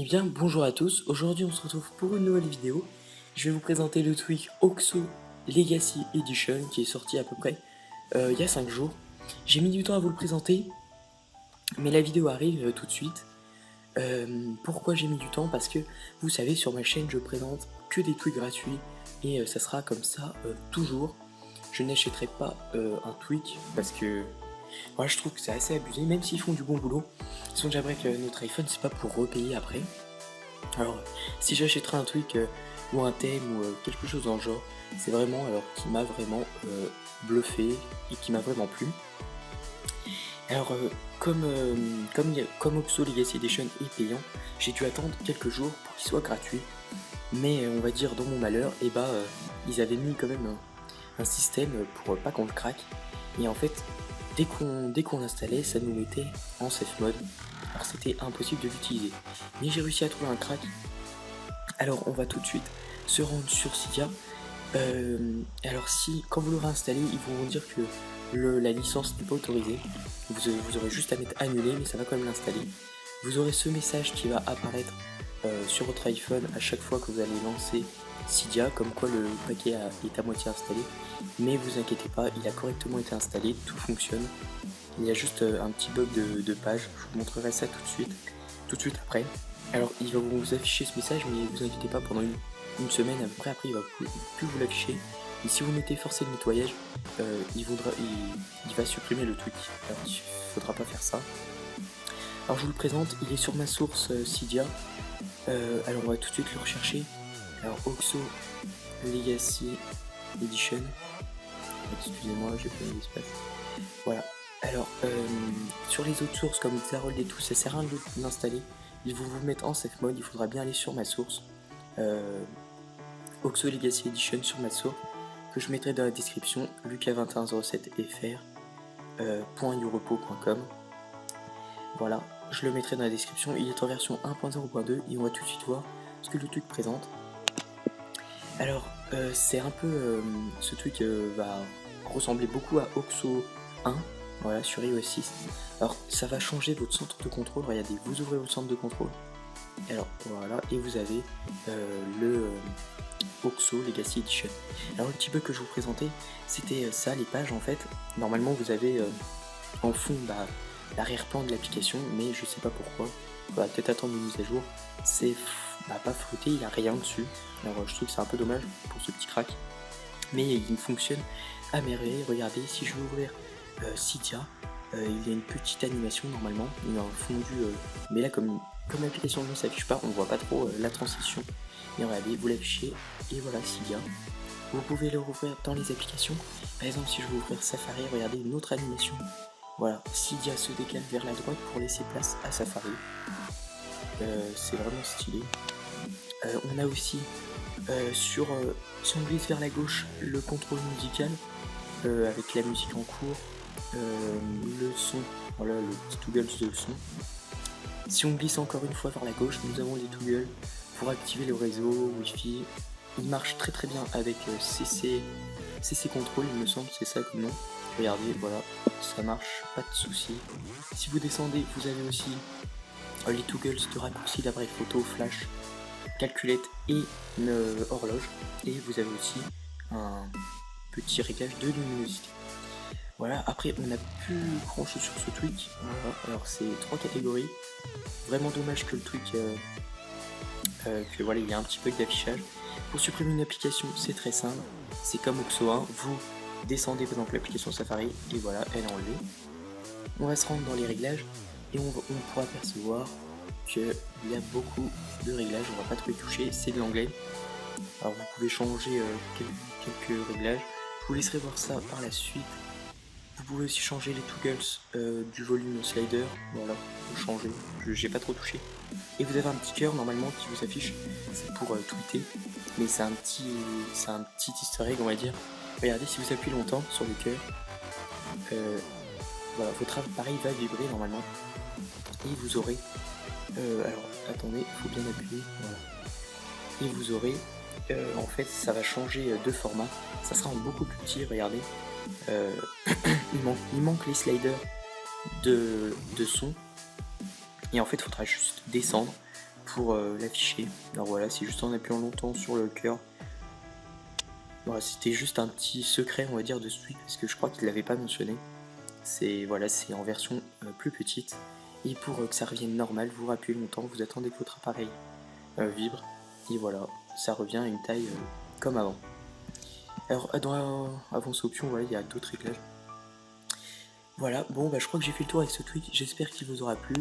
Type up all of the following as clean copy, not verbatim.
bien, bonjour à tous. Aujourd'hui, on se retrouve pour une nouvelle vidéo. Je vais vous présenter le tweak Oxo Legacy Edition qui est sorti à peu près il y a 5 jours. J'ai mis du temps à vous le présenter, mais la vidéo arrive tout de suite. Pourquoi j'ai mis du temps? Parce que vous savez, sur ma chaîne, je présente que des tweaks gratuits et ça sera comme ça toujours. Je n'achèterai pas un tweak parce que moi je trouve que c'est assez abusé, même s'ils font du bon boulot. Ils sont déjà vrai que notre iPhone, c'est pas pour repayer après. Alors, si j'achèterais un tweak ou un thème ou quelque chose dans le genre, c'est vraiment qui m'a vraiment bluffé et qui m'a vraiment plu. Alors, comme Oxo Legacy Edition est payant, j'ai dû attendre quelques jours pour qu'il soit gratuit. Mais on va dire, dans mon malheur, ils avaient mis quand même un système pour pas qu'on le craque. Et en fait, dès qu'on l'installait, ça nous mettait en safe mode. Alors c'était impossible de l'utiliser. Mais j'ai réussi à trouver un crack. Alors on va tout de suite se rendre sur Cydia. Alors si, quand vous l'aurez installé, ils vont vous dire que la licence n'est pas autorisée. Vous aurez juste à mettre annuler, mais ça va quand même l'installer. Vous aurez ce message qui va apparaître sur votre iPhone à chaque fois que vous allez lancer Cydia, comme quoi le paquet est à moitié installé. Mais vous inquiétez pas, il a correctement été installé, tout fonctionne. Il y a juste un petit bug de page, je vous montrerai ça tout de suite après. Alors il va vous afficher ce message, mais vous inquiétez pas, pendant une semaine à peu près après il va plus vous l'afficher. Et si vous mettez forcer le nettoyage, il va supprimer le tweak. Alors il faudra pas faire ça. Alors je vous le présente, il est sur ma source Cydia. Alors on va tout de suite le rechercher. Alors Oxo Legacy Edition. Excusez-moi, j'ai pas mis l'espace. Voilà. Alors, sur les autres sources comme Xarold et tout, ça sert à rien de l'installer. Ils vont vous mettre en safe mode, il faudra bien aller sur ma source. Oxo Legacy Edition sur ma source, que je mettrai dans la description, lucas2107fr.europo.com. Voilà, je le mettrai dans la description, il est en version 1.0.2 et on va tout de suite voir ce que le truc présente. Alors, c'est un peu, ce truc va ressembler beaucoup à Oxo 1. Voilà, sur iOS 6. Alors ça va changer votre centre de contrôle. Regardez, vous ouvrez votre centre de contrôle. Alors voilà, et vous avez le Oxo Legacy Edition. Alors le petit bug que je vous présentais, c'était ça, les pages en fait. Normalement vous avez en fond l'arrière-plan de l'application, mais je sais pas pourquoi. Il faudra peut-être attendre une mise à jour. C'est pas flouté, il n'y a rien dessus. Alors je trouve que c'est un peu dommage pour ce petit crack. Mais il fonctionne à merveille. Regardez, si je veux ouvrir Cydia, il y a une petite animation normalement, il y a un fondu, mais là comme l'application ne s'affiche pas, on voit pas trop la transition. Et regardez, vous l'affichez, et voilà Cydia. Vous pouvez le rouvrir dans les applications. Par exemple, si je veux ouvrir Safari, regardez une autre animation. Voilà, Cydia se décale vers la droite pour laisser place à Safari. C'est vraiment stylé. On a aussi si on glisse vers la gauche, le contrôle musical avec la musique en cours. Le son, voilà le petit toggle de son. Si on glisse encore une fois vers la gauche, nous avons les toggles pour activer le réseau Wi-Fi. Il marche très très bien avec CC Control, il me semble, c'est ça comme nom. Regardez, voilà, ça marche, pas de souci. Si vous descendez, vous avez aussi les toggles de raccourci d'appareil photo, flash, calculette et une horloge. Et vous avez aussi un petit réglage de luminosité. Voilà, après on n'a plus grand chose sur ce tweak. Voilà. Alors c'est 3 catégories. Vraiment dommage que le tweak que voilà, il y a un petit bug d'affichage. Pour supprimer une application, c'est très simple. C'est comme Oxo 1, vous descendez par exemple l'application Safari et voilà, elle est enlevée. On va se rendre dans les réglages et on pourra percevoir qu'il y a beaucoup de réglages. On va pas trop y toucher, c'est de l'anglais. Alors vous pouvez changer quelques réglages. Je vous laisserai voir ça par la suite. Vous pouvez aussi changer les toggles du volume slider, voilà, vous changez, j'ai pas trop touché. Et vous avez un petit cœur normalement qui vous affiche, c'est pour tweeter, mais c'est un petit easter egg on va dire. Regardez, si vous appuyez longtemps sur le cœur, voilà, votre appareil va vibrer normalement, et vous aurez, alors attendez, il faut bien appuyer, voilà, et vous aurez, en fait ça va changer de format, ça sera en beaucoup plus petit, regardez. Il manque les sliders de son et en fait il faudra juste descendre pour l'afficher. Alors voilà, c'est juste en appuyant longtemps sur le cœur. Voilà, c'était juste un petit secret, on va dire, de ce tweet, parce que je crois qu'il l'avait pas mentionné. C'est voilà, c'est en version plus petite. Et pour que ça revienne normal, vous appuyez longtemps, vous attendez que votre appareil vibre. Et voilà, ça revient à une taille comme avant. Alors dans avance option, voilà, il y a d'autres réglages. Voilà, bon bah je crois que j'ai fait le tour avec ce tweet, j'espère qu'il vous aura plu.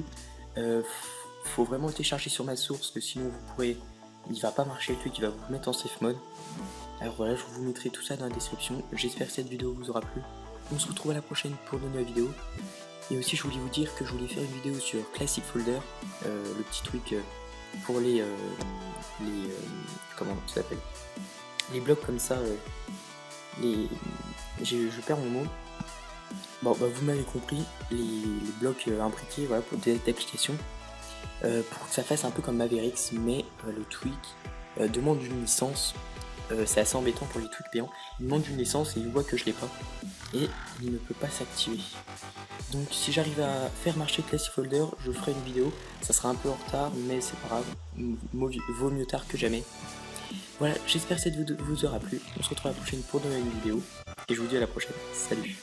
Faut vraiment le télécharger sur ma source, parce que sinon vous pourrez, il va pas marcher le tweet, il va vous mettre en safe mode. Alors voilà, je vous mettrai tout ça dans la description, j'espère que cette vidéo vous aura plu. On se retrouve à la prochaine pour de nouvelles vidéos. Et aussi je voulais vous dire que je voulais faire une vidéo sur Classic Folder, le petit truc pour les comment ça s'appelle, les blocs comme ça, je perds mon mot. Bon bah vous m'avez compris, les blocs imbriqués, voilà, pour des applications, pour que ça fasse un peu comme Mavericks, mais le tweak demande une licence. C'est assez embêtant pour les tweaks payants. Il demande une licence et il voit que je l'ai pas, et il ne peut pas s'activer. Donc si j'arrive à faire marcher Classic Folder, je ferai une vidéo. Ça sera un peu en retard, mais c'est pas grave, vaut mieux tard que jamais. Voilà, j'espère que cette vidéo vous aura plu. On se retrouve à la prochaine pour de nouvelles vidéos, et je vous dis à la prochaine. Salut.